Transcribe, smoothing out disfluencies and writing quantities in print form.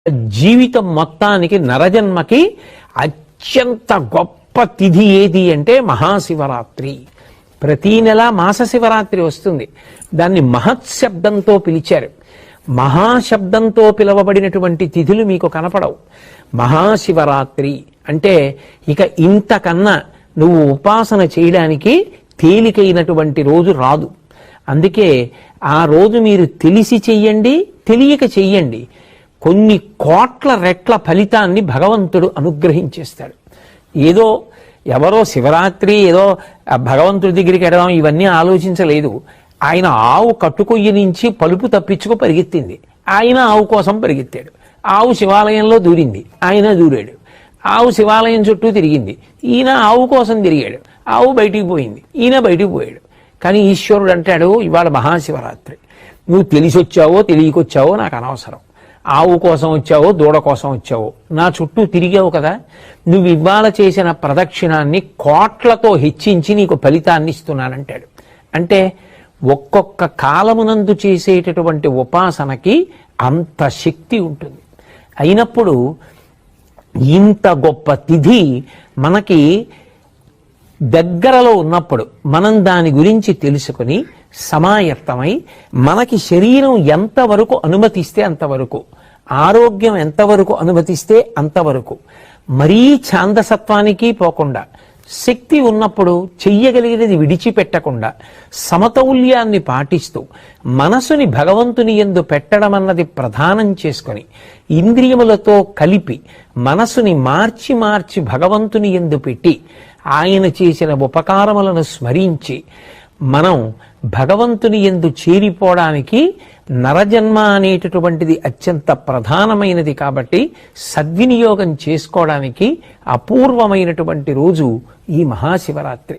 జీవితం మొత్తానికి నరజన్మకి అత్యంత గొప్ప తిథి ఏది అంటే మహాశివరాత్రి. ప్రతీ నెల మాస శివరాత్రి వస్తుంది. దాన్ని మహత్శబ్దంతో పిలిచారు. మహాశబ్దంతో పిలవబడినటువంటి తిథులు మీకు కనపడవు. మహాశివరాత్రి అంటే ఇక ఇంతకన్నా నువ్వు ఉపాసన చేయడానికి తేలికైనటువంటి రోజు రాదు. అందుకే ఆ రోజు మీరు తెలిసి చెయ్యండి, తెలియక చెయ్యండి, కొన్ని కోట్ల రెట్ల ఫలితాన్ని భగవంతుడు అనుగ్రహించేస్తాడు. ఏదో ఎవరో శివరాత్రి ఏదో భగవంతుడి దగ్గరికి ఎడదాం ఇవన్నీ ఆలోచించలేదు. ఆయన ఆవు కట్టుకొయ్యి నుంచి పలుపు తప్పించుకు పరిగెత్తింది, ఆయన ఆవు కోసం పరిగెత్తాడు. ఆవు శివాలయంలో దూరింది, ఆయన దూరాడు. ఆవు శివాలయం చుట్టూ తిరిగింది, ఈయన ఆవు కోసం తిరిగాడు. ఆవు బయటికి పోయింది, ఈయన బయటికి పోయాడు. కానీ ఈశ్వరుడు అంటాడు, ఇవాళ మహాశివరాత్రి, నువ్వు తెలిసి వచ్చావో తెలియకొచ్చావో నాకు అనవసరం. ఆవు కోసం వచ్చావో దూడ కోసం వచ్చావో నా చుట్టూ తిరిగావు కదా, నువ్వు ఇవాళ చేసిన ప్రదక్షిణాన్ని కోట్లతో హెచ్చించి నీకు ఫలితాన్ని ఇస్తున్నానంటాడు. అంటే ఒక్కొక్క కాలమునందు చేసేటటువంటి ఉపాసనకి అంత శక్తి ఉంటుంది. అయినప్పుడు ఇంత గొప్ప తిథి మనకి దగ్గరలో ఉన్నప్పుడు మనం దాని గురించి తెలుసుకుని సమాయత్తమై మనకి శరీరం ఎంతవరకు అనుమతిస్తే అంతవరకు, ఆరోగ్యం ఎంతవరకు అనుమతిస్తే అంతవరకు, మరీ ఛాందసత్వానికి పోకుండా, శక్తి ఉన్నప్పుడు చెయ్యగలిగినది విడిచిపెట్టకుండా సమతౌల్యాన్ని పాటిస్తూ మనసుని భగవంతుని యందు పెట్టడం అన్నది ప్రధానం చేసుకొని ఇంద్రియములతో కలిపి మనసుని మార్చి మార్చి భగవంతుని యందు పెట్టి ఆయన చేసిన ఉపకారములను స్మరించి మనం భగవంతుని యందు చేరిపోవడానికి నరజన్మ అనేటటువంటిది అత్యంత ప్రధానమైనది. కాబట్టి సద్వినియోగం చేసుకోవడానికి అపూర్వమైనటువంటి రోజు ఈ మహాశివరాత్రి.